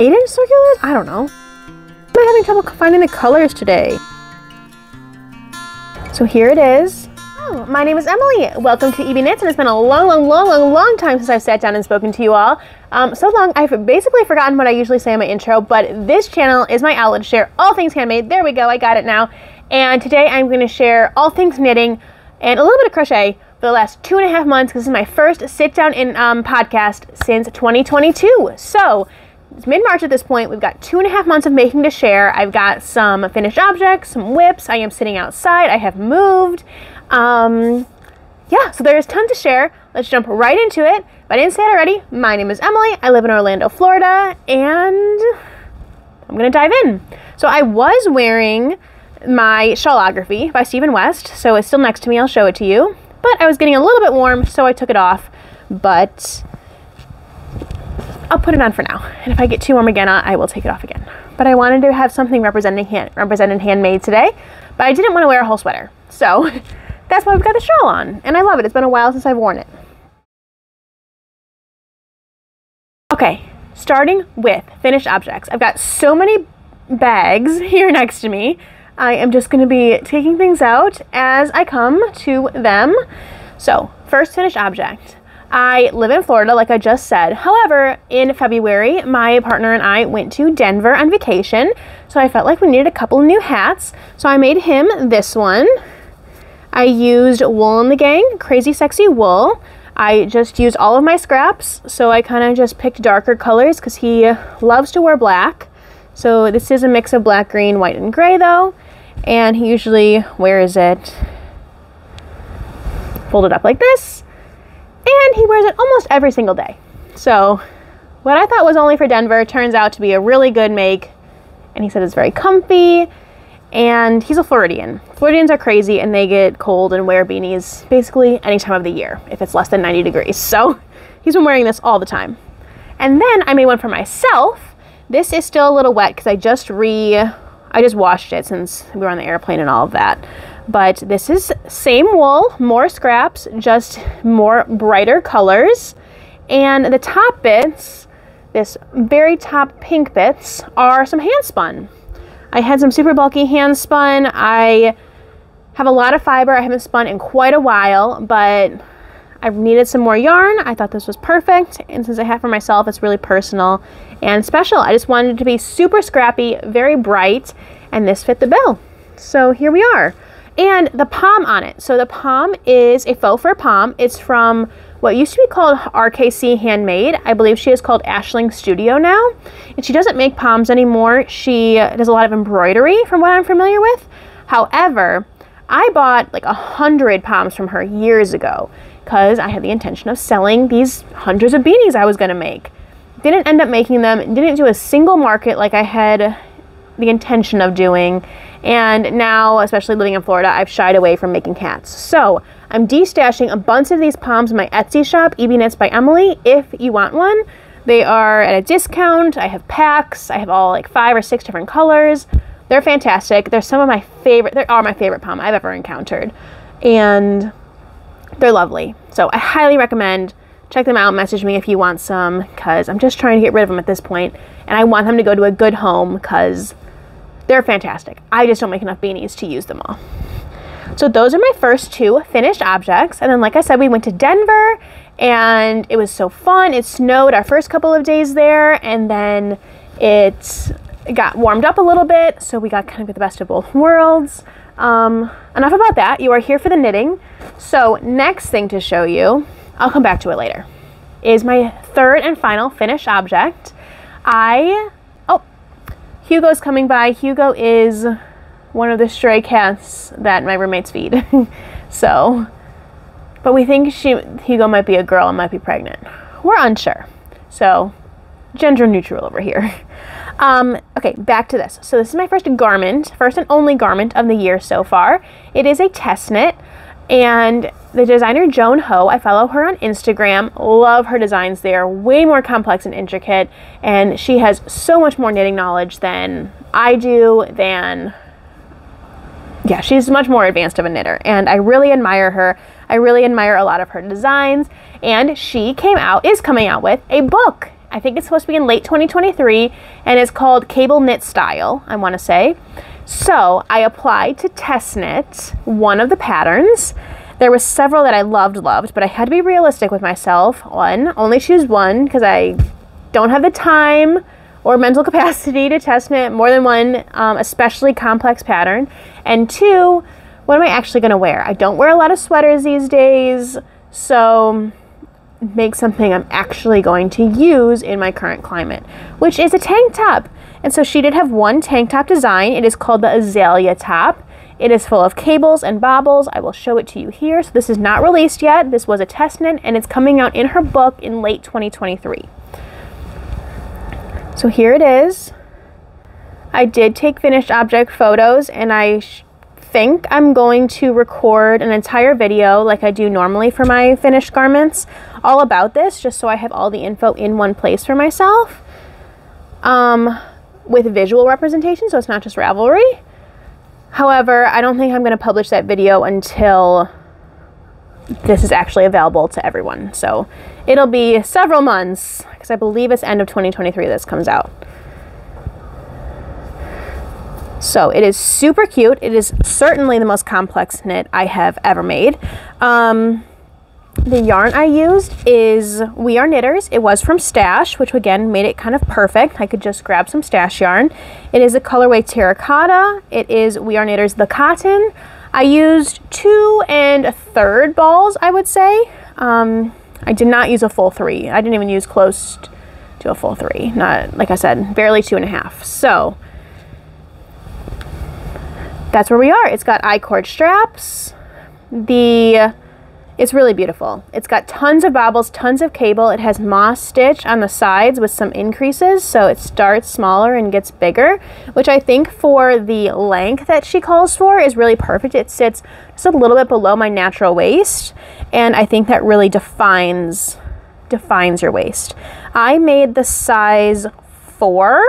8-inch circulars? I don't know. I'm having trouble finding the colors today. So here it is. Oh, my name is Emily. Welcome to EB Knits, and it's been a long time since I've sat down and spoken to you all. So long, I've basically forgotten what I usually say in my intro, but this channel is my outlet to share all things handmade. There we go, I got it now. And today I'm going to share all things knitting and a little bit of crochet for the last 2.5 months, because this is my first sit-down podcast since 2022. So it's mid-March at this point. We've got 2.5 months of making to share. I've got some finished objects, some whips. I am sitting outside. I have moved. Yeah, so there's tons to share. Let's jump right into it. If I didn't say it already, my name is Emily. I live in Orlando, Florida, and I'm going to dive in. So I was wearing my Shawlography by Stephen West, so it's still next to me. I'll show it to you. But I was getting a little bit warm, so I took it off. But I'll put it on for now, and if I get too warm again, I will take it off again. But I wanted to have something representing handmade today, but I didn't want to wear a whole sweater, so that's why we've got the shawl on, and I love it. It's been a while since I've worn it. Okay, starting with finished objects. I've got so many bags here next to me. I am just going to be taking things out as I come to them. So, first finished object. I live in Florida, like I just said. However, in February, my partner and I went to Denver on vacation, so I felt like we needed a couple of new hats. So I made him this one. I used Wool in the Gang, Crazy Sexy Wool. I just used all of my scraps, so I kind of just picked darker colors because he loves to wear black. So this is a mix of black, green, white, and gray though, and he usually wears it folded up like this. And he wears it almost every single day. So what I thought was only for Denver turns out to be a really good make. And he said it's very comfy. And he's a Floridian. Floridians are crazy, and they get cold and wear beanies basically any time of the year if it's less than 90 degrees. So he's been wearing this all the time. And then I made one for myself. This is still a little wet because I just washed it since we were on the airplane and all of that. But this is same wool, more scraps, just more brighter colors. And the top bits, this very top pink bits, are some hand spun. I had some super bulky hand spun. I have a lot of fiber. I haven't spun in quite a while, but I needed some more yarn. I thought this was perfect. And since I have for myself, it's really personal and special. I just wanted it to be super scrappy, very bright, and this fit the bill. So here we are. And the pom on it. So the pom is a faux fur pom. It's from what used to be called RKC Handmade. I believe she is called Ashling Studio now. And she doesn't make poms anymore. She does a lot of embroidery from what I'm familiar with. However, I bought like 100 poms from her years ago because I had the intention of selling these hundreds of beanies I was going to make. Didn't end up making them. Didn't do a single market like I had the intention of doing. And now, especially living in Florida, I've shied away from making hats. So I'm destashing a bunch of these poms in my Etsy shop, EBKnitsbyEmily, if you want one. They are at a discount. I have packs. I have all like 5 or 6 different colors. They're fantastic. They're some of my favorite, they are my favorite pom I've ever encountered. And they're lovely. So I highly recommend check them out. Message me if you want some, because I'm just trying to get rid of them at this point. And I want them to go to a good home because they're fantastic. I just don't make enough beanies to use them all. So those are my first 2 finished objects. And then, like I said, we went to Denver and it was so fun. It snowed our first couple of days there, and then it got warmed up a little bit. So we got kind of the best of both worlds. Enough about that. You are here for the knitting. So next thing to show you, I'll come back to it later, is my third and final finished object. Hugo's coming by. Hugo is one of the stray cats that my roommates feed. So, but we think Hugo might be a girl and might be pregnant. We're unsure. So, gender neutral over here. Okay, back to this. So this is my first garment, first and only garment of the year so far. It is a test knit. And the designer Joan Ho, I follow her on Instagram, love her designs. They are way more complex and intricate, and she has so much more knitting knowledge than I do, yeah, she's much more advanced of a knitter, and I really admire her. I really admire a lot of her designs, and she is coming out with a book. I think it's supposed to be in late 2023, and it's called Cable Knit Style, I want to say. So I applied to test knit one of the patterns. There was several that I loved, but I had to be realistic with myself. One, only choose one, because I don't have the time or mental capacity to test knit more than one, especially complex pattern. And two, what am I actually going to wear? I don't wear a lot of sweaters these days, so make something I'm actually going to use in my current climate, which is a tank top. And so she did have one tank top design. It is called the Azalea top. It is full of cables and bobbles. I will show it to you here. So this is not released yet. This was a test knit, and it's coming out in her book in late 2023. So here it is. I did take finished object photos, and I think I'm going to record an entire video like I do normally for my finished garments all about this, just so I have all the info in one place for myself, with visual representation, so it's not just Ravelry. However, I don't think I'm going to publish that video until this is actually available to everyone. So it'll be several months, because I believe it's end of 2023 this comes out. So it is super cute. It is certainly the most complex knit I have ever made. The yarn I used is We Are Knitters. It was from Stash, which again made it kind of perfect. I could just grab some Stash yarn. It is a colorway terracotta. It is We Are Knitters the cotton. I used 2 1/3 balls, I would say. I did not use a full 3. I didn't even use close to a full 3. Not, like I said, barely 2 1/2. So that's where we are. It's got I-cord straps. It's really beautiful. It's got tons of bobbles, tons of cable. It has moss stitch on the sides with some increases, so it starts smaller and gets bigger, which I think for the length that she calls for is really perfect. It sits just a little bit below my natural waist, and I think that really defines your waist. I made the size 4,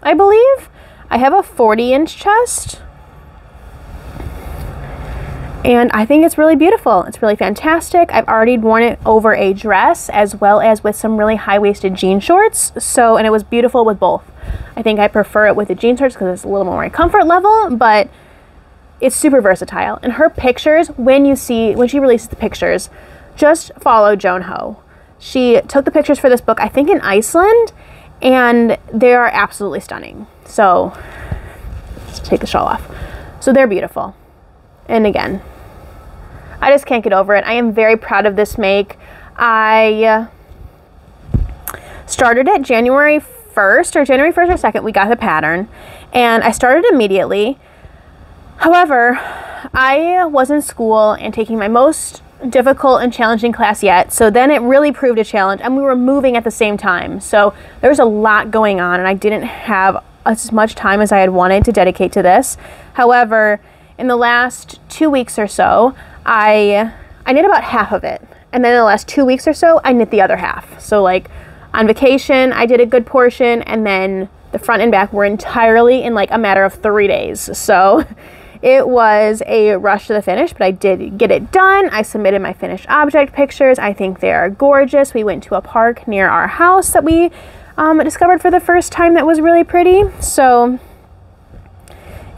I believe. I have a 40-inch chest, and I think it's really beautiful. It's really fantastic. I've already worn it over a dress as well as with some really high-waisted jean shorts. And it was beautiful with both. I think I prefer it with the jean shorts because it's a little more my comfort level, but it's super versatile. And her pictures, when she releases the pictures, just follow Joan Ho. She took the pictures for this book, I think in Iceland, and they are absolutely stunning. So let's take the shawl off. So they're beautiful. And again, I just can't get over it. I am very proud of this make. I started it January 1st or 2nd, we got the pattern, and I started immediately. However, I was in school and taking my most difficult and challenging class yet, so then it really proved a challenge, and we were moving at the same time. So there was a lot going on, and I didn't have as much time as I had wanted to dedicate to this. However, in the last 2 weeks or so, I knit about half of it. And then in the last 2 weeks or so, I knit the other half. So like on vacation, I did a good portion, and then the front and back were entirely in like a matter of 3 days. So it was a rush to the finish, but I did get it done. I submitted my finished object pictures. I think they are gorgeous. We went to a park near our house that we discovered for the first time that was really pretty. So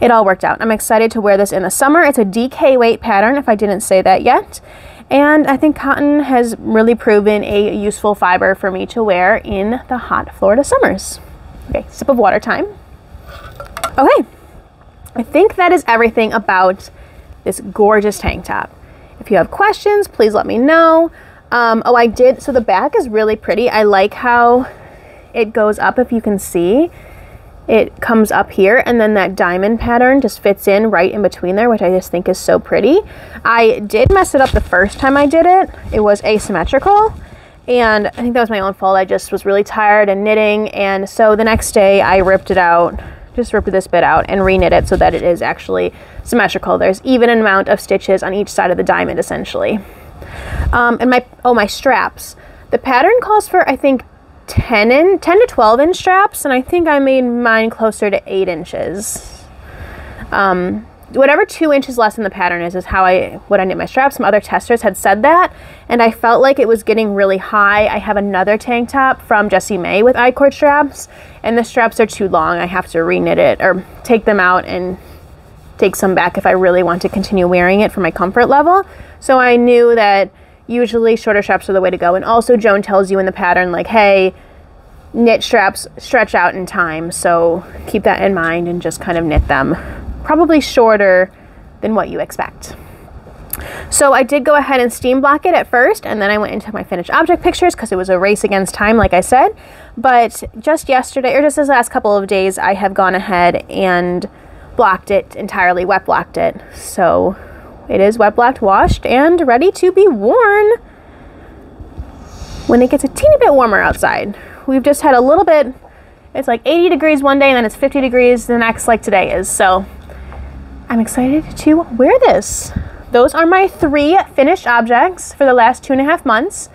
it all worked out. I'm excited to wear this in the summer. It's a DK weight pattern, if I didn't say that yet. And I think cotton has really proven a useful fiber for me to wear in the hot Florida summers. Okay, sip of water time. Okay, I think that is everything about this gorgeous tank top. If you have questions, please let me know. So the back is really pretty. I like how it goes up, if you can see. It comes up here, and then that diamond pattern just fits in right in between there, which I just think is so pretty. I did mess it up the first time I did it. It was asymmetrical, and I think that was my own fault. I just was really tired and knitting, and so the next day I ripped it out, just ripped this bit out and re-knit it so that it is actually symmetrical. There's even an amount of stitches on each side of the diamond, essentially. And my straps. The pattern calls for, I think, 10 to 12 inch straps, and I think I made mine closer to 8 inches. whatever 2 inches less than the pattern is how I would knit my straps. Some other testers had said that, and I felt like it was getting really high. I have another tank top from Jessie May with I-cord straps, and the straps are too long. I have to re-knit it or take them out and take some back if I really want to continue wearing it for my comfort level. So I knew that usually shorter straps are the way to go. And also Joan tells you in the pattern, like, hey, knit straps stretch out in time, so keep that in mind and just kind of knit them probably shorter than what you expect. So I did go ahead and steam block it at first, and then I went into my finished object pictures because it was a race against time, like I said. But just yesterday, or just this last couple of days, I have gone ahead and blocked it entirely, wet blocked it. So it is wet blocked, washed, and ready to be worn when it gets a teeny bit warmer outside. We've just had a little bit, it's like 80 degrees one day and then it's 50 degrees the next, like today is. So I'm excited to wear this. Those are my 3 finished objects for the last 2.5 months.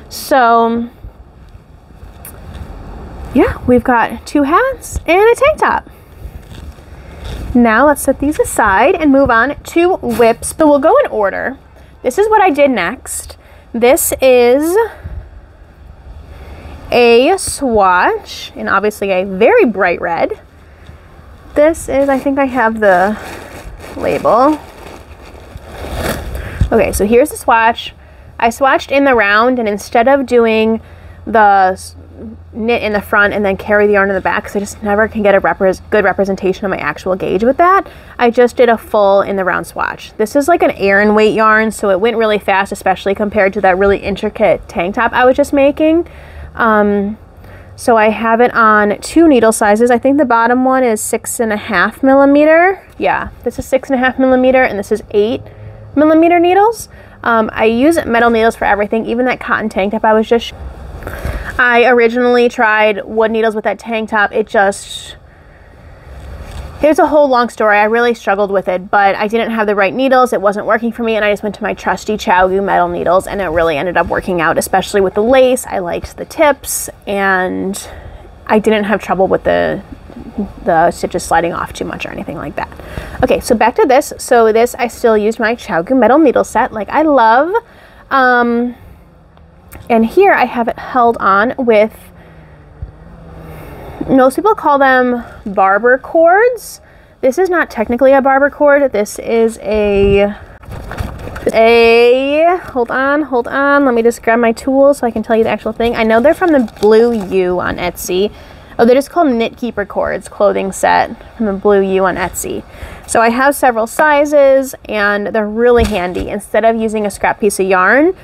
So yeah, we've got 2 hats and a tank top. Now let's set these aside and move on to whips. So we'll go in order. This is what I did next. This is a swatch, and obviously a very bright red. This is, I think I have the label. Okay, so here's the swatch. I swatched in the round, and instead of doing the knit in the front and then carry the yarn in the back, because I just never can get a good representation of my actual gauge with that, I just did a full in the round swatch. This is like an Aran weight yarn, so it went really fast, especially compared to that really intricate tank top I was just making. So I have it on 2 needle sizes. I think the bottom one is 6.5 millimeter. Yeah, this is 6.5 millimeter, and this is 8 millimeter needles. I use metal needles for everything, even that cotton tank top I originally tried wood needles with that tank top. It's a whole long story. I really struggled with it, but I didn't have the right needles. It wasn't working for me, and I just went to my trusty ChowGoo metal needles, and it really ended up working out, especially with the lace. I liked the tips, and I didn't have trouble with the stitches sliding off too much or anything like that. Okay, so back to this. So this, I still used my ChowGoo metal needle set, like I love. And here I have it held on with, most people call them barber cords. This is not technically a barber cord. This is hold on, let me just grab my tools so I can tell you the actual thing. I know they're from the Blue U on Etsy. Oh, they're just called Knit Keeper cords, clothing set from the Blue U on Etsy. So I have several sizes, and they're really handy. Instead of using a scrap piece of yarn,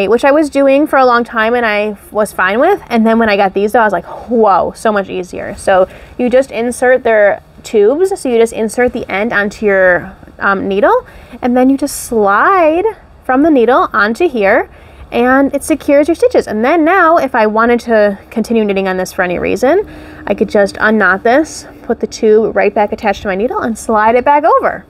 which I was doing for a long time and I was fine with, and then when I got these though, I was like, whoa, so much easier. So you just insert their tubes, so you just insert the end onto your needle, and then you just slide from the needle onto here, and it secures your stitches. And then now, if I wanted to continue knitting on this for any reason, I could just unknot this, put the tube right back attached to my needle, and slide it back over.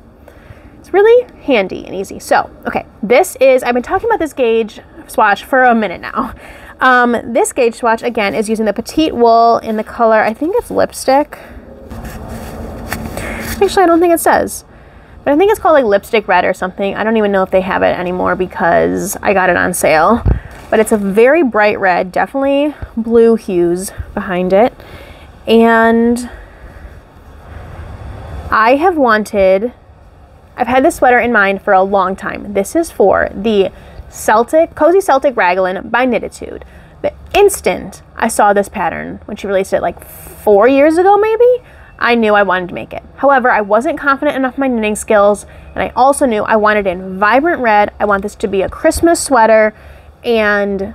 Really handy and easy. So, okay, this is, I've been talking about this gauge swatch for a minute now. This gauge swatch, again, is using the petite wool in the color, I think it's lipstick. Actually, I don't think it says, but I think it's called like lipstick red or something. I don't even know if they have it anymore because I got it on sale. But it's a very bright red, definitely blue hues behind it. And I've had this sweater in mind for a long time. This is for the Cozy Celtic Raglan by Knititude. The instant I saw this pattern, when she released it like 4 years ago maybe, I knew I wanted to make it. However, I wasn't confident enough in my knitting skills, and I also knew I wanted it in vibrant red. I want this to be a Christmas sweater, and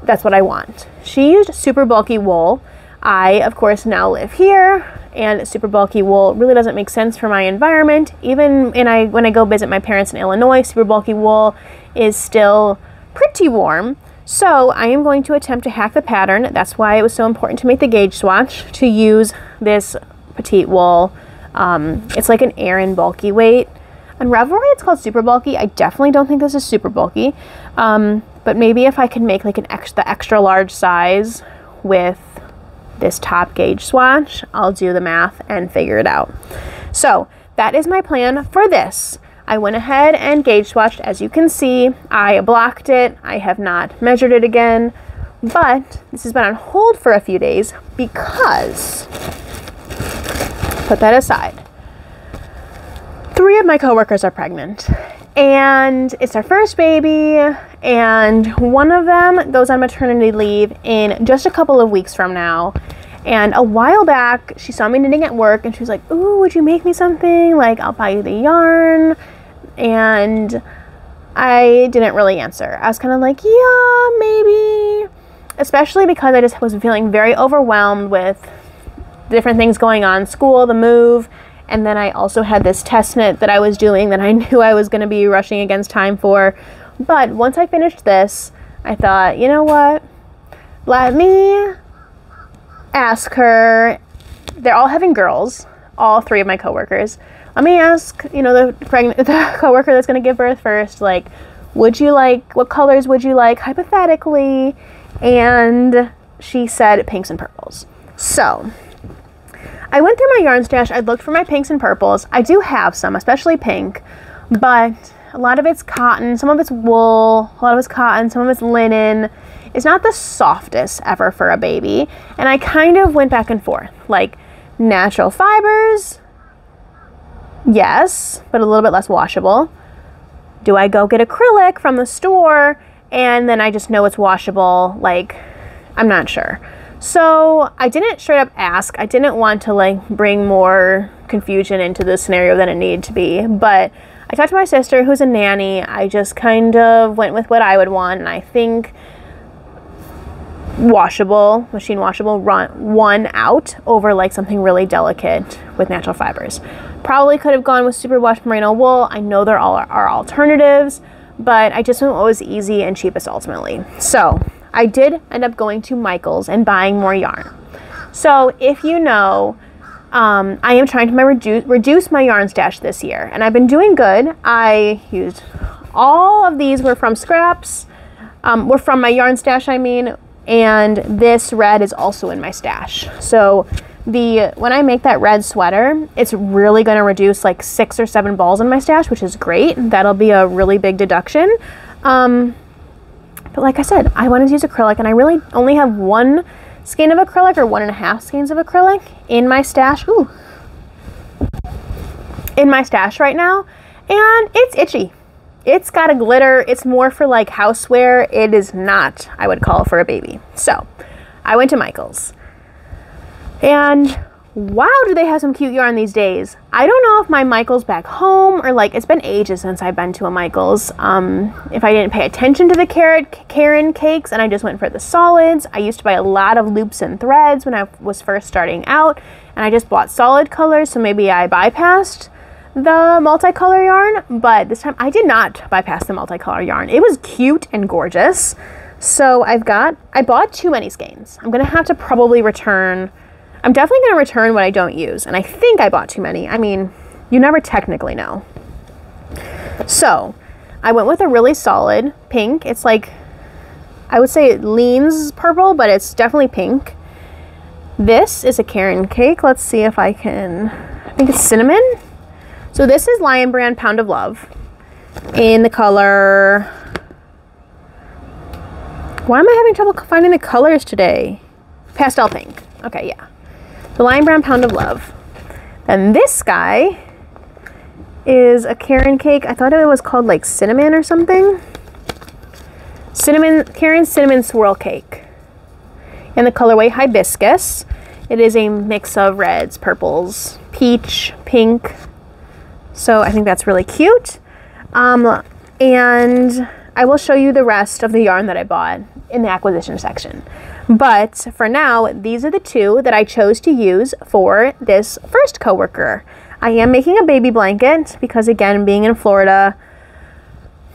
that's what I want. She used super bulky wool. I, of course, now live here, and super bulky wool really doesn't make sense for my environment. Even when I go visit my parents in Illinois, super bulky wool is still pretty warm. So I am going to attempt to hack the pattern. That's why it was so important to make the gauge swatch, to use this petite wool. It's like an Aran bulky weight. On Ravelry it's called super bulky. I definitely don't think this is super bulky. But maybe if I can make like the extra large size with this top gauge swatch, I'll do the math and figure it out. So that is my plan for this. I went ahead and gauge swatched, as you can see. I blocked it. I have not measured it again, but this has been on hold for a few days because, put that aside, 3 of my coworkers are pregnant, and it's their first baby, and one of them goes on maternity leave in just a couple of weeks from now. And a while back, she saw me knitting at work, and she was like, "Ooh, would you make me something? Like, I'll buy you the yarn." And I didn't really answer. I was kind of like, yeah, maybe. Especially because I just was feeling very overwhelmed with different things going on, school, the move, and then I also had this test knit that I was doing that I knew I was going to be rushing against time for. But once I finished this, I thought, you know what? Let me ask her. They're all having girls, all 3 of my coworkers. Let me ask, the coworker that's going to give birth first, like, what colors would you like, hypothetically? And she said pinks and purples. So I went through my yarn stash. I looked for my pinks and purples. I do have some, especially pink, but a lot of it's cotton, some of it's wool, a lot of it's cotton, some of it's linen. It's not the softest ever for a baby. And I kind of went back and forth, like natural fibers, yes, but a little bit less washable. Do I go get acrylic from the store and then I just know it's washable? Like, I'm not sure. So I didn't straight up ask. I didn't want to like bring more confusion into the scenario than it needed to be. But I talked to my sister who's a nanny. I just kind of went with what I would want. And I think washable, machine washable, won out over like something really delicate with natural fibers. Probably could have gone with superwash merino wool. I know there are alternatives, but I just went what was easy and cheapest ultimately. So I did end up going to Michael's and buying more yarn. So if you know, I am trying to reduce my yarn stash this year, and I've been doing good. I used all of these were from scraps, were from my yarn stash, I mean, and this red is also in my stash. So when I make that red sweater, it's really going to reduce like 6 or 7 balls in my stash, which is great. That'll be a really big deduction. But like I said, I wanted to use acrylic, and I really only have 1 skein of acrylic or 1.5 skeins of acrylic in my stash. Ooh, in my stash right now, and it's itchy. It's got a glitter. It's more for like houseware. It is not, I would call, for a baby. So I went to Michael's, and wow, do they have some cute yarn these days. I don't know if my Michael's back home or like, it's been ages since I've been to a Michael's. If I didn't pay attention to the Karen cakes and I just went for the solids. I used to buy a lot of loops and threads when I was first starting out, and I just bought solid colors, so maybe I bypassed the multicolor yarn, but this time I did not bypass the multicolor yarn. It was cute and gorgeous. So I bought too many skeins. I'm gonna have to probably return. I'm definitely gonna return what I don't use, and I think I bought too many. I mean, you never technically know. So I went with a really solid pink. It's like, I would say it leans purple, but it's definitely pink. This is a Karen cake. Let's see if I think it's cinnamon. So this is Lion Brand Pound of Love in the color, why am I having trouble finding the colors today? Pastel pink. Okay, yeah. The Lion Brand Pound of Love. And this guy is a Karen cake. I thought it was called like cinnamon or something. Karen Cinnamon Swirl Cake. In the colorway Hibiscus. It is a mix of reds, purples, peach, pink. So I think that's really cute. And I will show you the rest of the yarn that I bought in the acquisition section. But for now, these are the 2 that I chose to use for this first coworker. I am making a baby blanket because, again, being in Florida,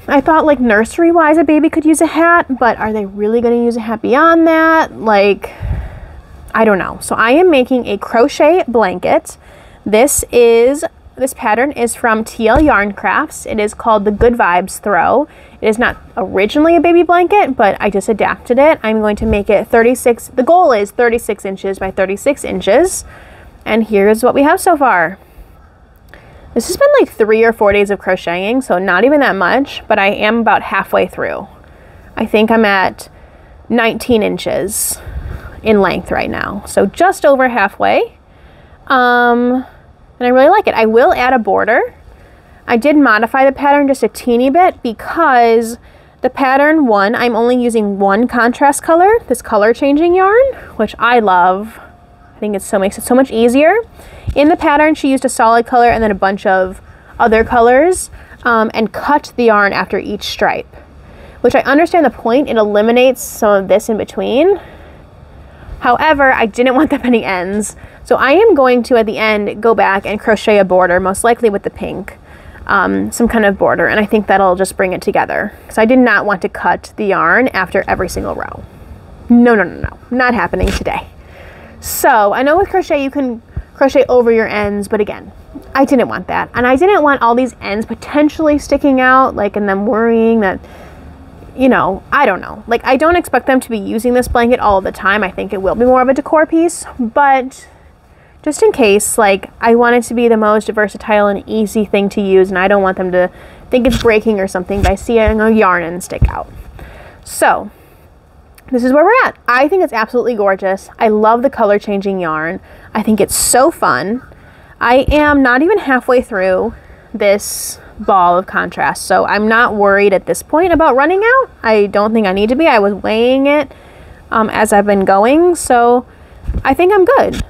I thought like nursery-wise a baby could use a hat, but are they really going to use a hat beyond that? Like, I don't know. So I am making a crochet blanket. This pattern is from TL Yarn Crafts. It is called the Good Vibes Throw. It is not originally a baby blanket, but I just adapted it. I'm going to make it 36, the goal is 36 inches by 36 inches. And here's what we have so far. This has been like 3 or 4 days of crocheting, so not even that much, but I am about halfway through. I think I'm at 19 inches in length right now, so just over halfway. And I really like it. I will add a border. I did modify the pattern just a teeny bit because the pattern one, I'm only using one contrast color, this color changing yarn, which I love. I think makes it so much easier. In the pattern, she used a solid color and then a bunch of other colors, and cut the yarn after each stripe, which I understand the point. It eliminates some of this in between. However, I didn't want that many ends, so I am going to, at the end, go back and crochet a border, most likely with the pink, some kind of border, and I think that'll just bring it together, because I did not want to cut the yarn after every single row. No, no, no, no, not happening today. So, I know with crochet you can crochet over your ends, but again, I didn't want that, and I didn't want all these ends potentially sticking out, like, and them worrying that, you know, I don't know. Like, I don't expect them to be using this blanket all the time. I think it will be more of a decor piece, but just in case, like, I want it to be the most versatile and easy thing to use, and I don't want them to think it's breaking or something by seeing a yarn end stick out. So, this is where we're at. I think it's absolutely gorgeous. I love the color changing yarn. I think it's so fun. I am not even halfway through this ball of contrast, so I'm not worried at this point about running out. I don't think I need to be. I was weighing it as I've been going, so I think I'm good.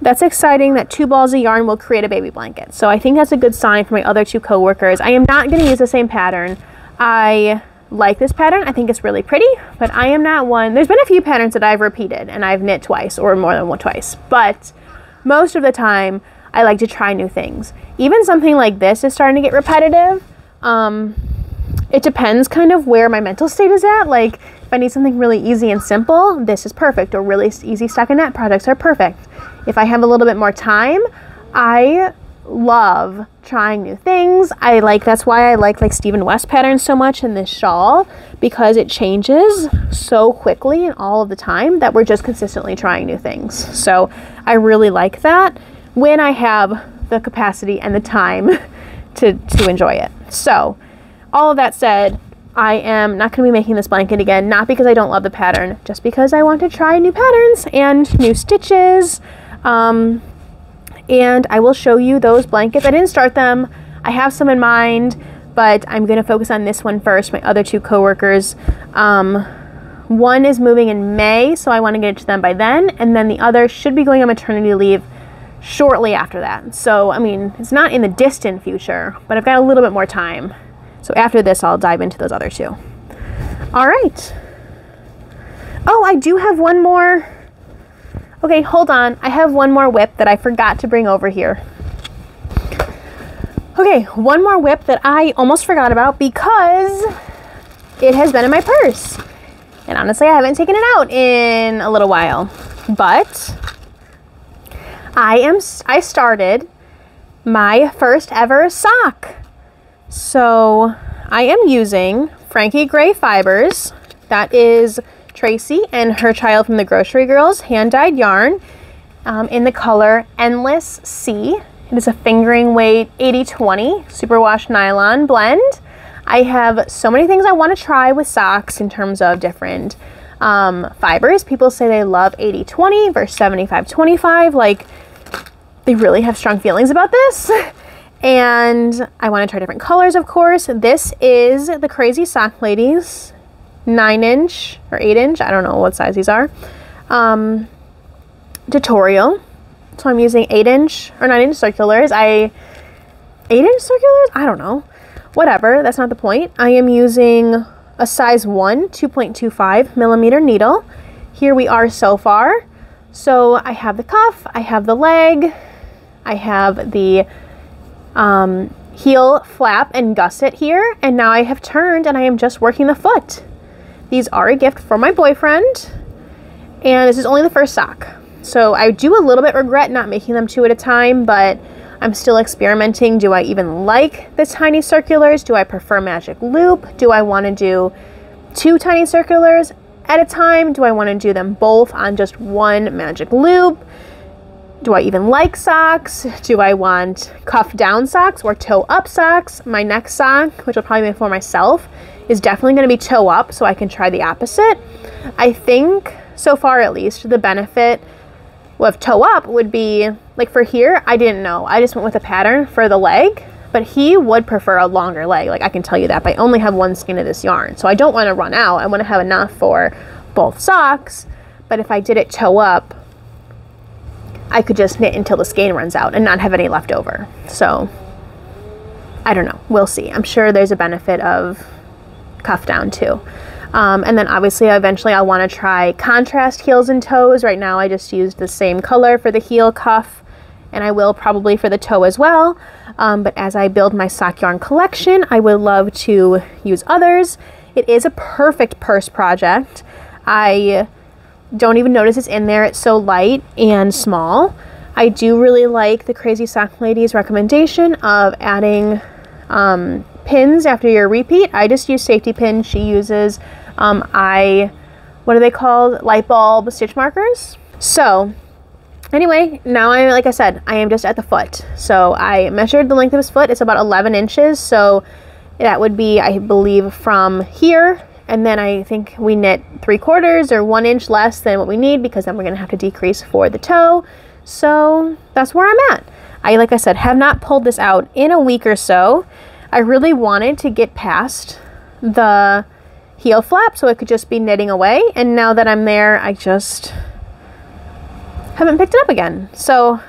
That's exciting that 2 balls of yarn will create a baby blanket, so I think that's a good sign for my other 2 co-workers. I am not going to use the same pattern. I like this pattern. I think it's really pretty, but I am not one. There's been a few patterns that I've repeated and I've knit twice or more than twice, but most of the time I like to try new things. Even something like this is starting to get repetitive. It depends kind of where my mental state is at. Like, if I need something really easy and simple, this is perfect, or really easy stockinette projects are perfect. If I have a little bit more time, I love trying new things. That's why I like Stephen West patterns so much in this shawl, because it changes so quickly and all of the time that we're just consistently trying new things. So I really like that when I have the capacity and the time to enjoy it. So all of that said, I am not going to be making this blanket again, not because I don't love the pattern, just because I want to try new patterns and new stitches. And I will show you those blankets. I didn't start them. I have some in mind, but I'm going to focus on this one first. My other 2 coworkers, one is moving in May, so I want to get it to them by then, and then the other should be going on maternity leave shortly after that. So, I mean, it's not in the distant future, but I've got a little bit more time. So after this, I'll dive into those other 2. All right. Oh, I do have one more. Okay, hold on. I have one more whip that I forgot to bring over here. Okay, one more whip that I almost forgot about because it has been in my purse. And honestly, I haven't taken it out in a little while. But I started my first ever sock. So I am using Frankie Gray fibers. That is Tracy and her child from the Grocery Girls hand-dyed yarn in the color Endless Sea. It is a fingering weight 80/20 superwash nylon blend. I have so many things I want to try with socks in terms of different fibers. People say they love 80/20 versus 75/25. Like, they really have strong feelings about this. And I want to try different colors, of course. This is the Crazy Sock Ladies 9-inch or 8-inch, I don't know what size these are, tutorial. So I'm using 8-inch or 9-inch circulars. 8-inch circulars? I don't know. Whatever, that's not the point. I am using a size 1, 2.25 millimeter needle. Here we are so far. So I have the cuff, I have the leg, I have the heel flap and gusset here, and now I have turned and I am just working the foot. These are a gift from my boyfriend, and this is only the first sock. So I do a little bit regret not making them 2 at a time, but I'm still experimenting. Do I even like the tiny circulars? Do I prefer magic loop? Do I want to do 2 tiny circulars? at a time? Do I want to do them both on just one magic loop? Do I even like socks? Do I want cuff down socks or toe up socks? My next sock, which I'll probably make for myself, is definitely going to be toe up so I can try the opposite. I think, so far at least, the benefit with toe up would be, like for here, I didn't know. I just went with a pattern for the leg, but he would prefer a longer leg. Like I can tell you that, but I only have one skein of this yarn. So I don't want to run out. I want to have enough for both socks, but if I did it toe up, I could just knit until the skein runs out and not have any left over. So I don't know, we'll see. I'm sure there's a benefit of cuff down too. And then obviously eventually I'll want to try contrast heels and toes. Right now I just used the same color for the heel cuff, and I will probably for the toe as well. But as I build my sock yarn collection, I would love to use others. It is a perfect purse project. I don't even notice it's in there. It's so light and small. I do really like the Crazy Sock Lady's recommendation of adding pins after your repeat. I just use safety pins. She uses, what are they called? Light bulb stitch markers. So anyway, now like I said, I am just at the foot. So I measured the length of his foot. It's about 11 inches. So that would be, I believe, from here. And then I think we knit 3/4 or 1 inch less than what we need, because then we're going to have to decrease for the toe. So that's where I'm at. Like I said, have not pulled this out in a week or so. I really wanted to get past the heel flap so it could just be knitting away. And now that I'm there, I just haven't picked it up again. So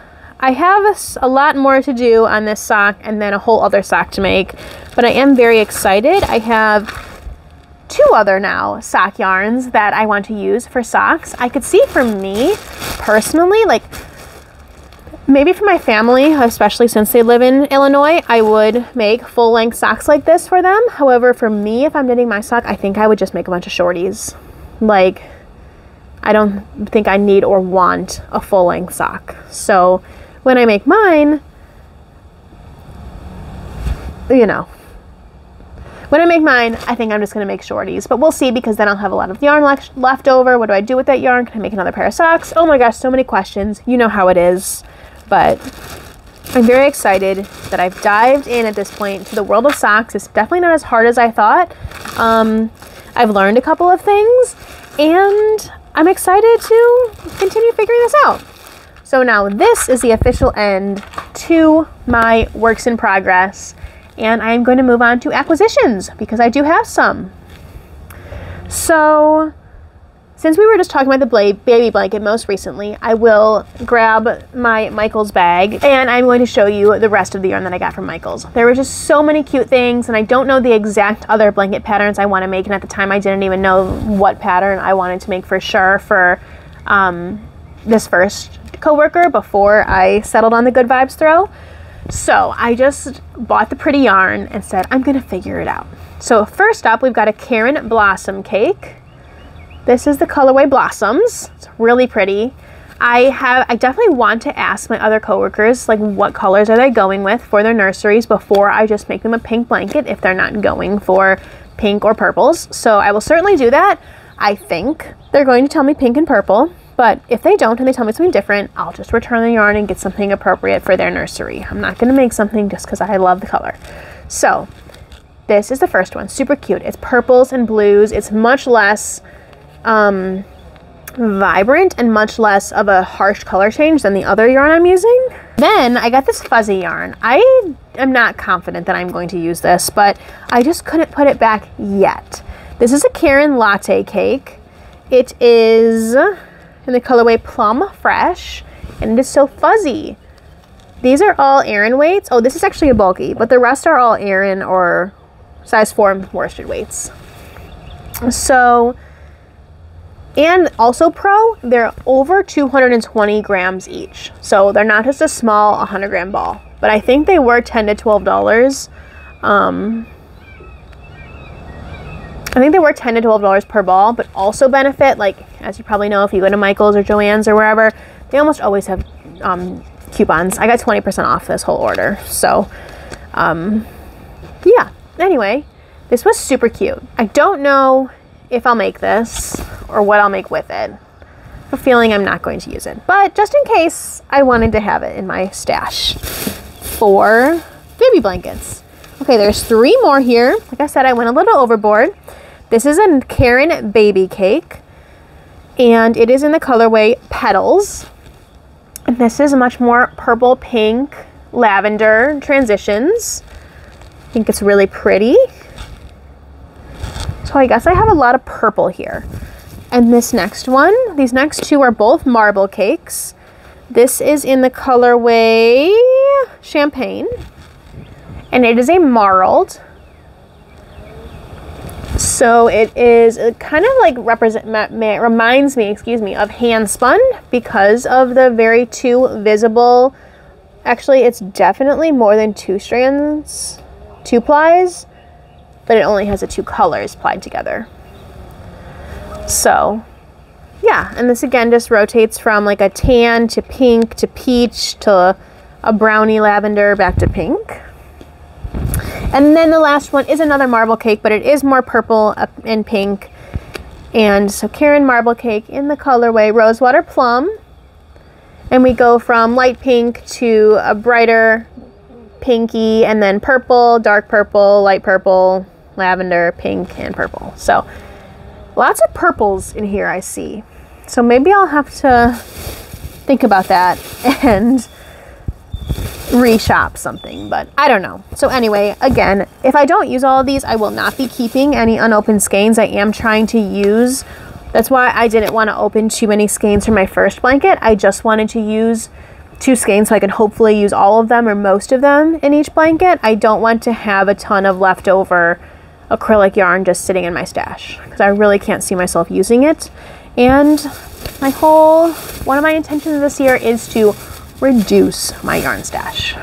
I have a lot more to do on this sock and then a whole other sock to make. But I am very excited. I have 2 other now sock yarns that I want to use for socks. I could see for me personally, like maybe for my family, especially since they live in Illinois, I would make full-length socks like this for them. However, for me, if I'm knitting my sock, I think I would just make a bunch of shorties. Like, I don't think I need or want a full-length sock. So when I make mine, you know, when I make mine, I think I'm just going to make shorties, but we'll see, because then I'll have a lot of yarn left over. What do I do with that yarn? Can I make another pair of socks? Oh my gosh, so many questions. You know how it is, but I'm very excited that I've dived in at this point to the world of socks. It's definitely not as hard as I thought. I've learned a couple of things, and I'm excited to continue figuring this out. So now this is the official end to my works in progress. And I'm going to move on to acquisitions, because I do have some. So since we were just talking about the baby blanket most recently, I will grab my Michaels bag and I'm going to show you the rest of the yarn that I got from Michaels. There were just so many cute things, and I don't know the exact other blanket patterns I want to make. And at the time I didn't even know what pattern I wanted to make for sure for this first coworker before I settled on the Good Vibes throw. So I just bought the pretty yarn and said, I'm going to figure it out. So first up, we've got a Karen Blossom cake. This is the colorway Blossoms. It's really pretty. I definitely want to ask my other coworkers, like, what colors are they going with for their nurseries before I just make them a pink blanket if they're not going for pink or purples. So I will certainly do that. I think they're going to tell me pink and purple. But if they don't and they tell me something different, I'll just return the yarn and get something appropriate for their nursery. I'm not going to make something just because I love the color. So this is the first one. Super cute. It's purples and blues. It's much less vibrant and much less of a harsh color change than the other yarn I'm using. Then I got this fuzzy yarn. I am not confident that I'm going to use this, but I just couldn't put it back yet. This is a Karen Latte cake. It is in the colorway Plum Fresh, and it is so fuzzy. These are all Aran weights. Oh, this is actually a bulky, but the rest are all Aran or size 4 worsted weights. So, and also Pro, they're over 220 grams each. So they're not just a small 100-gram ball, but I think they were $10 to $12. I think they were $10 to $12 per ball, but also benefit, like, as you probably know, if you go to Michael's or Joann's or wherever, they almost always have coupons. I got 20% off this whole order. So, yeah. Anyway, this was super cute. I don't know if I'll make this or what I'll make with it. a feeling I'm not going to use it. But just in case, I wanted to have it in my stash for baby blankets. Okay, there's 3 more here. Like I said, I went a little overboard. This is a Karen baby cake, and it is in the colorway Petals. And this is much more purple, pink, lavender transitions. I think it's really pretty. So I guess I have a lot of purple here. And this next one, these next 2 are both marble cakes. This is in the colorway Champagne, and it is a marled. So it is kind of like reminds me, of hand spun because of the very 2 visible. Actually, it's definitely more than 2 strands, 2 plies, but it only has the 2 colors plied together. So yeah, and this again just rotates from like a tan to pink to peach to a brownie lavender back to pink. And then the last one is another marble cake, but it is more purple and pink. And so Karen marble cake in the colorway Rosewater Plum. And we go from light pink to a brighter pinky, and then purple, dark purple, light purple, lavender, pink, and purple. So lots of purples in here I see. So maybe I'll have to think about that and reshop something, but I don't know. So anyway, again, if I don't use all of these, I will not be keeping any unopened skeins. I am trying to use, that's why I didn't want to open too many skeins for my first blanket. I just wanted to use 2 skeins so I could hopefully use all of them or most of them in each blanket. I don't want to have a ton of leftover acrylic yarn just sitting in my stash because I really can't see myself using it. And one of my intentions this year is to reduce my yarn stash.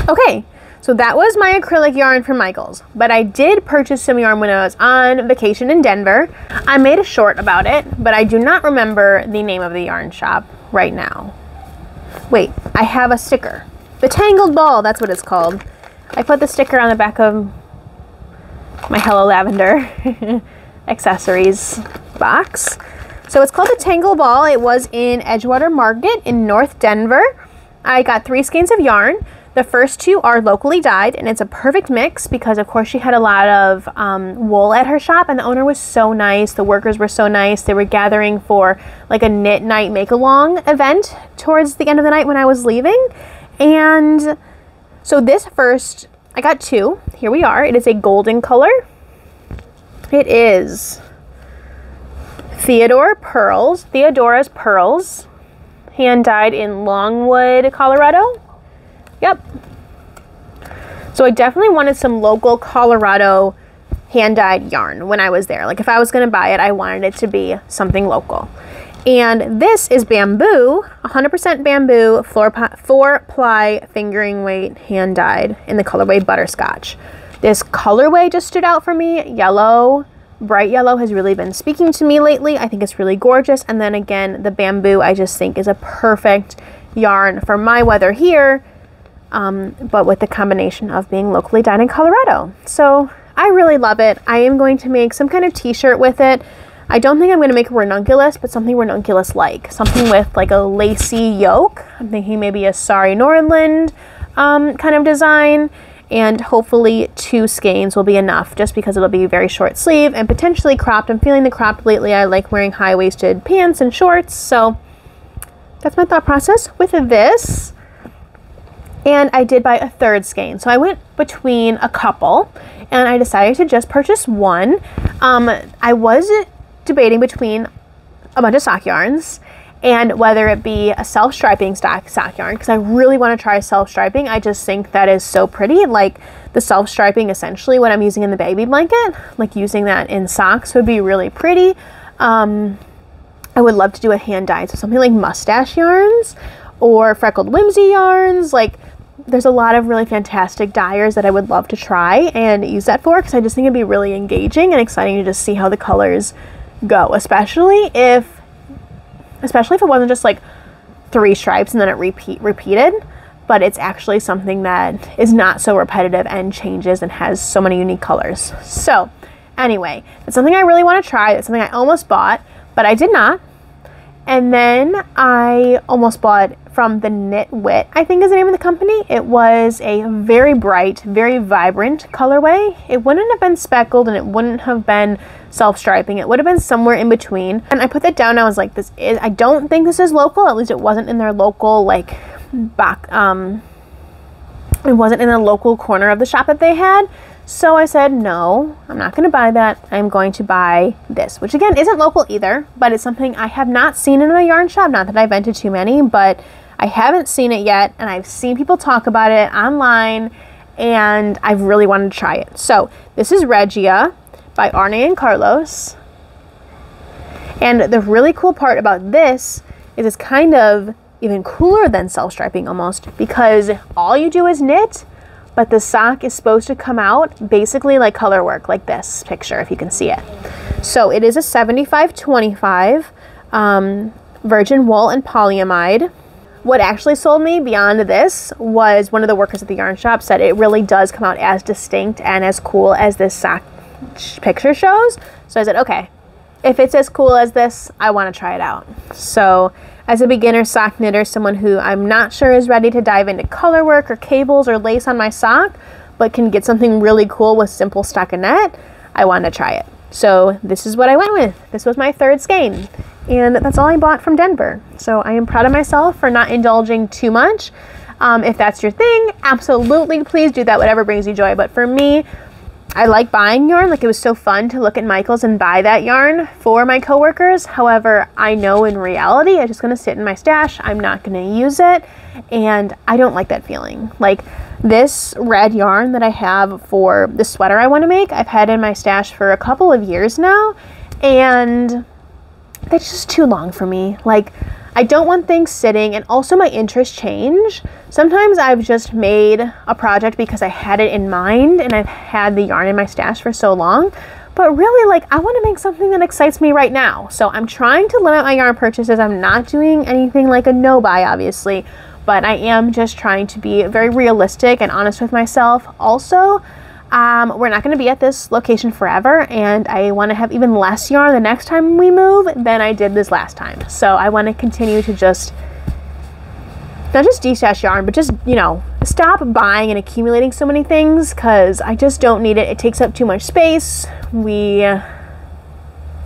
Okay, so that was my acrylic yarn from Michael's, but I did purchase some yarn when I was on vacation in Denver. I made a short about it, but I do not remember the name of the yarn shop right now. Wait, I have a sticker. The Tangled Ball, that's what it's called. I put the sticker on the back of my Hello Lavender accessories box. So it's called the Tangled Ball. It was in Edgewater Market in North Denver. I got 3 skeins of yarn. The first 2 are locally dyed, and it's a perfect mix because of course she had a lot of wool at her shop, and the owner was so nice. The workers were so nice. They were gathering for like a knit night make along event towards the end of the night when I was leaving. And so this first, I got 2. Here we are. It is a golden color. It is Theodora's Pearls, hand dyed in Longwood, Colorado. Yep. So I definitely wanted some local Colorado hand dyed yarn when I was there. Like if I was going to buy it, I wanted it to be something local. And this is bamboo, 100% bamboo, 4-ply fingering weight, hand dyed in the colorway Butterscotch. This colorway just stood out for me. Yellow, bright yellow has really been speaking to me lately. I think it's really gorgeous. And then again, the bamboo I just think is a perfect yarn for my weather here, but with the combination of being locally dyed in Colorado. So I really love it. I am going to make some kind of t-shirt with it. I don't think I'm going to make a ranunculus, but something ranunculus-like. Something with like a lacy yoke. I'm thinking maybe a Sari Norland kind of design. And hopefully 2 skeins will be enough just because it'll be very short sleeve and potentially cropped. I'm feeling the cropped lately. I like wearing high-waisted pants and shorts. So that's my thought process with this. And I did buy a 3rd skein. So I went between a couple and I decided to just purchase 1. I was debating between a bunch of sock yarns and whether it be a self-striping sock yarn, because I really want to try self-striping. I just think that is so pretty. Like the self-striping, essentially what I'm using in the baby blanket, like using that in socks would be really pretty. I would love to do a hand dyed, so something like mustache yarns or freckled whimsy yarns. Like there's a lot of really fantastic dyers that I would love to try and use that for, because I just think it'd be really engaging and exciting to just see how the colors go, especially if it wasn't just like 3 stripes and then it repeated, but it's actually something that is not so repetitive and changes and has so many unique colors. So anyway, it's something I really want to try. It's something I almost bought, but I did not. And then I almost bought from the Knit Wit, I think is the name of the company. It was a very bright, very vibrant colorway. It wouldn't have been speckled and it wouldn't have been self-striping. It would have been somewhere in between. And I put that down and I was like, I don't think this is local. At least it wasn't in their local, like, back, it wasn't in the local corner of the shop that they had. So I said, no, I'm not going to buy that. I'm going to buy this, which again isn't local either, but it's something I have not seen in a yarn shop. Not that I've been to too many, but I haven't seen it yet, and I've seen people talk about it online, and I've really wanted to try it. So this is Regia by Arne and Carlos. And the really cool part about this is it's kind of even cooler than self-striping almost, because all you do is knit, but the sock is supposed to come out basically like color work, like this picture, if you can see it. So it is a 75-25 virgin wool and polyamide. What actually sold me beyond this was one of the workers at the yarn shop said it really does come out as distinct and as cool as this sock picture shows. So I said, okay, if it's as cool as this, I want to try it out. So as a beginner sock knitter, someone who I'm not sure is ready to dive into color work or cables or lace on my sock, but can get something really cool with simple stockinette, I wanted to try it. So this is what I went with. This was my third skein, and that's all I bought from Denver. So I am proud of myself for not indulging too much. If that's your thing, absolutely, please do that, whatever brings you joy. But for me, I like buying yarn. Like, it was so fun to look at Michael's and buy that yarn for my coworkers. However, I know in reality it's just going to sit in my stash. I'm not going to use it, and I don't like that feeling. Like, this red yarn that I have for the sweater I want to make, I've had in my stash for a couple of years now, and that's just too long for me. Like, I don't want things sitting, and also my interests change. Sometimes I've just made a project because I had it in mind and I've had the yarn in my stash for so long, but really, like, I want to make something that excites me right now. So I'm trying to limit my yarn purchases. I'm not doing anything like a no buy, obviously, but I am just trying to be very realistic and honest with myself. Also, we're not going to be at this location forever, and I want to have even less yarn the next time we move than I did this last time. So I want to continue to just, not just de-stash yarn, but just, you know, stop buying and accumulating so many things, because I just don't need it. It takes up too much space. I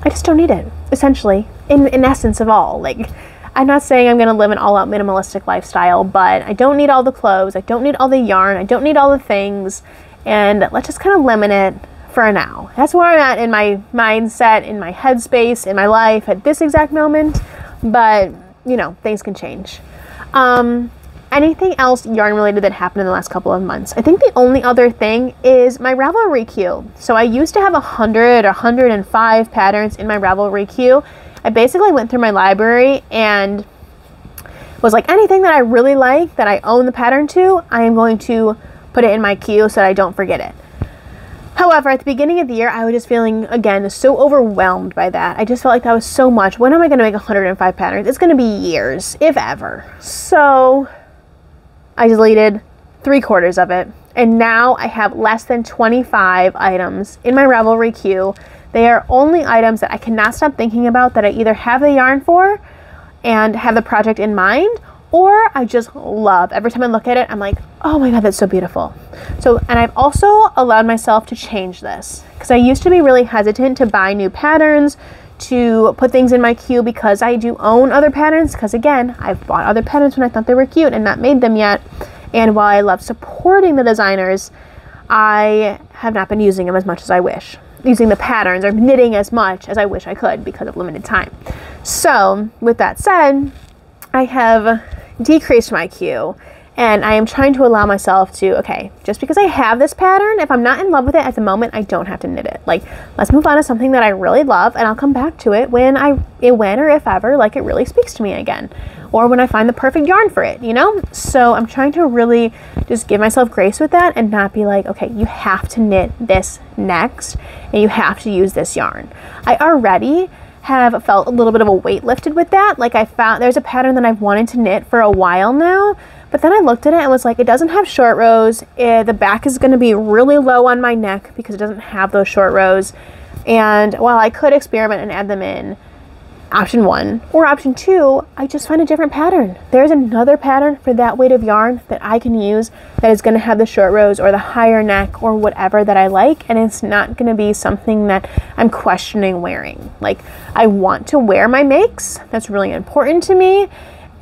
just don't need it, essentially, in essence of all. Like, I'm not saying I'm going to live an all-out minimalistic lifestyle, but I don't need all the clothes. I don't need all the yarn. I don't need all the things. And let's just kind of limit it for now. That's where I'm at in my mindset, in my headspace, in my life at this exact moment. But, you know, things can change. Anything else yarn related that happened in the last couple of months? I think the only other thing is my Ravelry queue. So I used to have 100 or 105 patterns in my Ravelry queue. I basically went through my library and was like, anything that I really like, that I own the pattern to, I am going to put it in my queue so that I don't forget it. However, at the beginning of the year, I was just feeling, again, so overwhelmed by that. I just felt like that was so much. When am I going to make 105 patterns? It's going to be years, if ever. So I deleted 3/4 of it. And now I have less than 25 items in my Ravelry queue. They are only items that I cannot stop thinking about, that I either have the yarn for and have the project in mind, or I just love. Every time I look at it, I'm like, oh my God, that's so beautiful. So, and I've also allowed myself to change this, because I used to be really hesitant to buy new patterns, to put things in my queue, because I do own other patterns, because again, I've bought other patterns when I thought they were cute and not made them yet. And while I love supporting the designers, I have not been using them as much as I wish. Using the patterns or knitting as much as I wish I could because of limited time. So with that said, I have decreased my queue, and I am trying to allow myself to, okay, just because I have this pattern, if I'm not in love with it at the moment, I don't have to knit it. Like, let's move on to something that I really love, and I'll come back to it when or if ever, like, it really speaks to me again, or when I find the perfect yarn for it, you know? So I'm trying to really just give myself grace with that and not be like, okay, you have to knit this next, and you have to use this yarn. I already have felt a little bit of a weight lifted with that. Like, I found there's a pattern that I've wanted to knit for a while now, but then I looked at it and was like, it doesn't have short rows. The back is going to be really low on my neck because it doesn't have those short rows. And while I could experiment and add them in, option 1. Or option 2, I just find a different pattern. There's another pattern for that weight of yarn that I can use that is going to have the short rows or the higher neck or whatever that I like, and it's not going to be something that I'm questioning wearing. Like, I want to wear my makes. That's really important to me,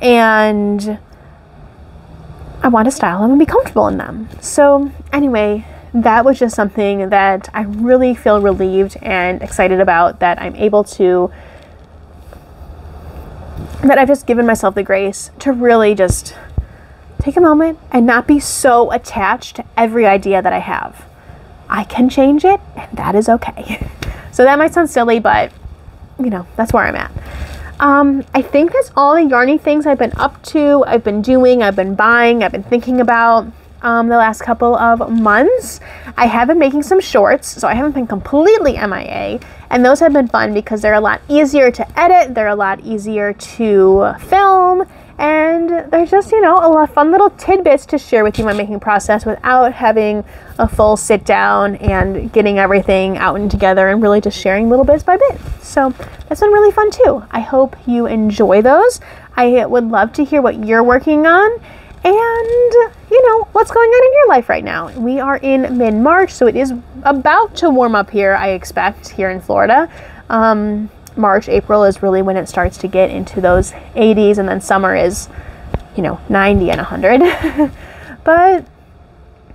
and I want to style them and be comfortable in them. So anyway, that was just something that I really feel relieved and excited about, that I'm able to, that I've just given myself the grace to really just take a moment and not be so attached to every idea that I have. I can change it, and that is okay. So that might sound silly, but you know, that's where I'm at. I think that's all the yarny things I've been up to, I've been doing, I've been buying, I've been thinking about the last couple of months. I have been making some shorts, so I haven't been completely MIA, and those have been fun because they're a lot easier to edit, they're a lot easier to film, and they're just, you know, a lot of fun little tidbits to share with you in my making process without having a full sit down and getting everything out and together and really just sharing little bits by bit. So that's been really fun too. I hope you enjoy those. I would love to hear what you're working on and, you know, what's going on in your life right now. We are in mid-March, so it is about to warm up here, I expect, here in Florida. March, April is really when it starts to get into those 80s, and then summer is, you know, 90 and 100. But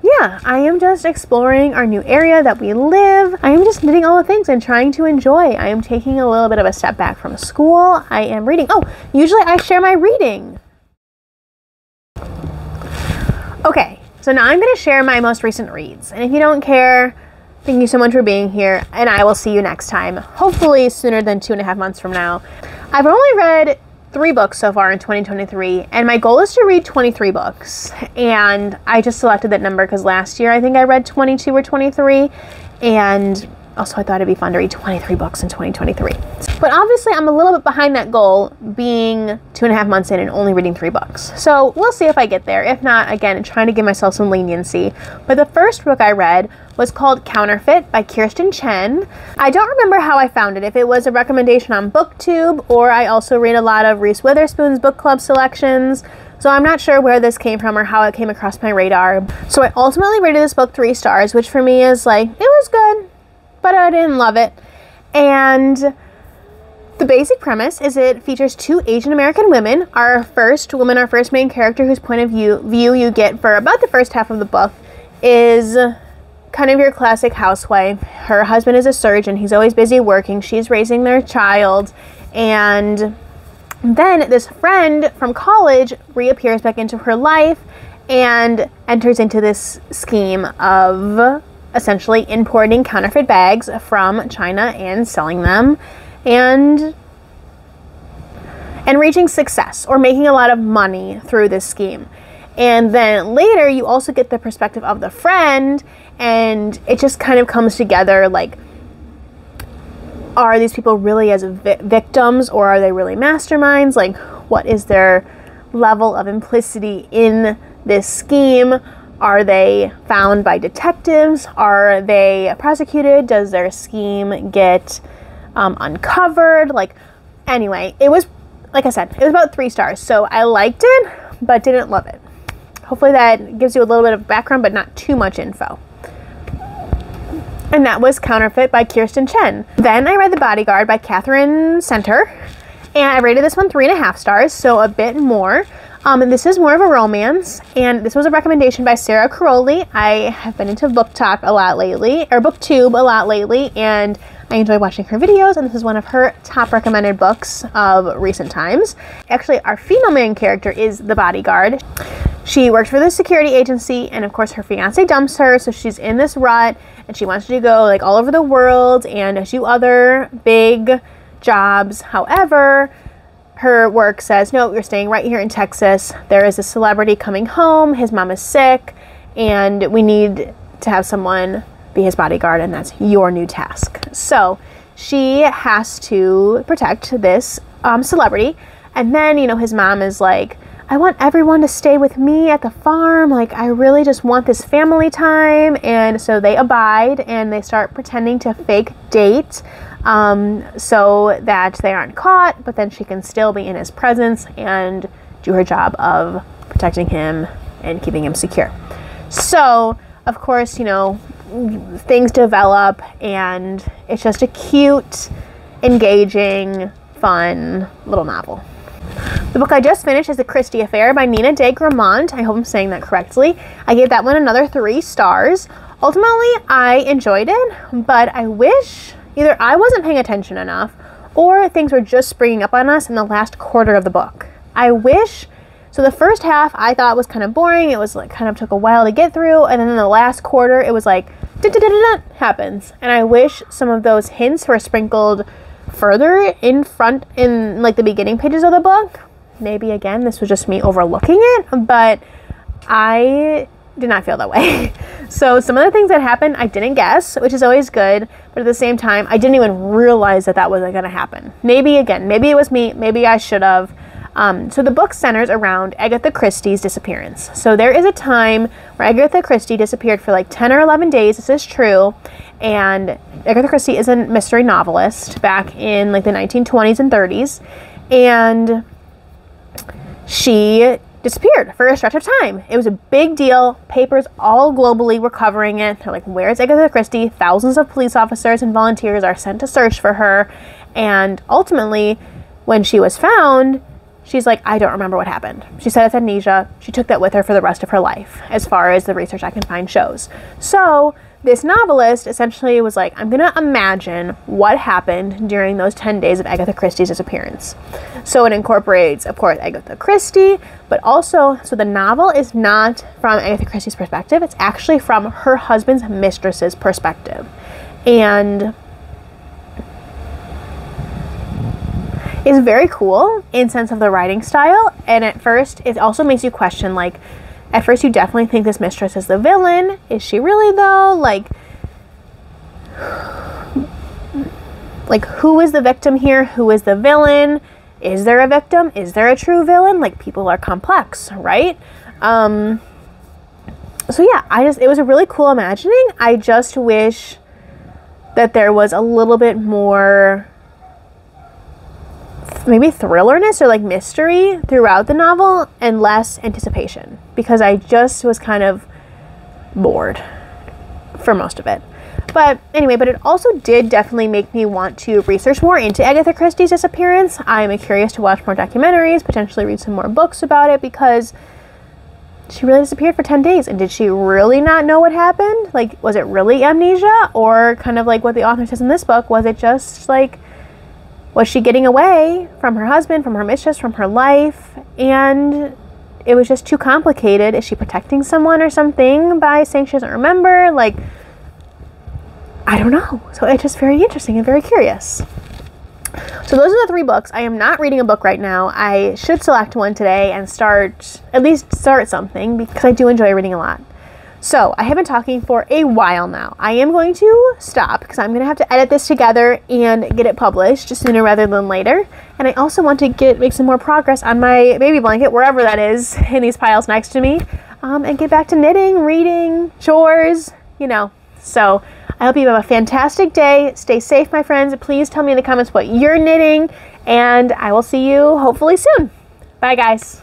yeah, I am just exploring our new area that we live. I am just knitting all the things and trying to enjoy. I am taking a little bit of a step back from school. I am reading. Oh, usually I share my reading. Okay, so now I'm going to share my most recent reads. And if you don't care, thank you so much for being here, and I will see you next time, hopefully sooner than 2.5 months from now. I've only read 3 books so far in 2023, and my goal is to read 23 books. And I just selected that number because last year I think I read 22 or 23, and also I thought it'd be fun to read 23 books in 2023. But obviously I'm a little bit behind that goal, being 2.5 months in and only reading 3 books. So we'll see if I get there. If not, again, I'm trying to give myself some leniency. But the first book I read was called Counterfeit by Kirsten Chen. I don't remember how I found it, if it was a recommendation on BookTube, or I also read a lot of Reese Witherspoon's book club selections. So I'm not sure where this came from or how it came across my radar. So I ultimately rated this book 3 stars, which for me is like, it was good, but I didn't love it. And the basic premise is it features 2 Asian American women. Our first main character, whose point of view you get for about the first half of the book, is kind of your classic housewife. Her husband is a surgeon. He's always busy working. She's raising their child. And then this friend from college reappears back into her life and enters into this scheme of essentially importing counterfeit bags from China and selling them and reaching success or making a lot of money through this scheme. And then later you also get the perspective of the friend, and it just kind of comes together, like, are these people really as victims, or are they really masterminds? Like, what is their level of implicity in this scheme? Are they found by detectives? Are they prosecuted? Does their scheme get uncovered? Like, anyway, it was, like I said, it was about 3 stars. So I liked it, but didn't love it. Hopefully that gives you a little bit of background, but not too much info. And that was Counterfeit by Kirsten Chen. Then I read The Bodyguard by Catherine Center, and I rated this one 3.5 stars, so a bit more. And this is more of a romance, and this was a recommendation by Sarah Caroli. I have been into BookTok a lot lately, or BookTube a lot lately, and I enjoy watching her videos, and this is one of her top recommended books of recent times. Actually, our female main character is the bodyguard. She works for the security agency, and of course her fiance dumps her, so she's in this rut, and she wants to go like all over the world and do other big jobs. However, her work says, no, you're staying right here in Texas. There is a celebrity coming home. His mom is sick, and we need to have someone be his bodyguard, and that's your new task. So she has to protect this celebrity, and then, you know, his mom is like, I want everyone to stay with me at the farm. Like, I really just want this family time. And so they abide, and they start pretending to fake date so that they aren't caught, but then she can still be in his presence and do her job of protecting him and keeping him secure. So, of course, you know, things develop, and it's just a cute, engaging, fun little novel. The book I just finished is The Christie Affair by Nina de Gramont. I hope I'm saying that correctly. I gave that one another 3 stars. Ultimately, I enjoyed it, but I wish either I wasn't paying attention enough or things were just springing up on us in the last quarter of the book. I wish, so the first half I thought was kind of boring. It was like kind of took a while to get through, and then in the last quarter it was like happens. And I wish some of those hints were sprinkled further in front in like the beginning pages of the book. Maybe again this was just me overlooking it, but I did not feel that way. So some of the things that happened I didn't guess, which is always good, but at the same time I didn't even realize that that was going to happen. Maybe it was me, maybe I should have. So the book centers around Agatha Christie's disappearance. So there is a time where Agatha Christie disappeared for like 10 or 11 days. This is true. And Agatha Christie is a mystery novelist back in like the 1920s and 30s. And she disappeared for a stretch of time. It was a big deal. Papers all globally were covering it. They're like, where's Agatha Christie? Thousands of police officers and volunteers are sent to search for her. And ultimately, when she was found, she's like, I don't remember what happened. She said it's amnesia. She took that with her for the rest of her life, as far as the research I can find shows. So this novelist essentially was like, I'm going to imagine what happened during those 10 days of Agatha Christie's disappearance. So it incorporates, of course, Agatha Christie, but also, so the novel is not from Agatha Christie's perspective. It's actually from her husband's mistress's perspective. And it's very cool in sense of the writing style. And at first, it also makes you question, like, at first you definitely think this mistress is the villain. Is she really though? Like who is the victim here? Who is the villain? Is there a victim? Is there a true villain? Like, people are complex, right? So yeah, it was a really cool imagining. I just wish that there was a little bit more maybe thrillerness or like mystery throughout the novel and less anticipation, because I just was kind of bored for most of it. But anyway, but it also did definitely make me want to research more into Agatha Christie's disappearance. I'm curious to watch more documentaries, potentially read some more books about it, because she really disappeared for 10 days. And did she really not know what happened? Like, was it really amnesia? Or kind of like what the author says in this book, was it just like, was she getting away from her husband, from her mistress, from her life, and it was just too complicated? Is she protecting someone or something by saying she doesn't remember? Like, I don't know. So it's just very interesting and very curious. So those are the 3 books. I am not reading a book right now. I should select one today and at least start something, because I do enjoy reading a lot. So I have been talking for a while now. I am going to stop because I'm going to have to edit this together and get it published sooner rather than later. And I also want to make some more progress on my baby blanket, wherever that is in these piles next to me, and get back to knitting, reading, chores, you know. So I hope you have a fantastic day. Stay safe, my friends. Please tell me in the comments what you're knitting, and I will see you hopefully soon. Bye, guys.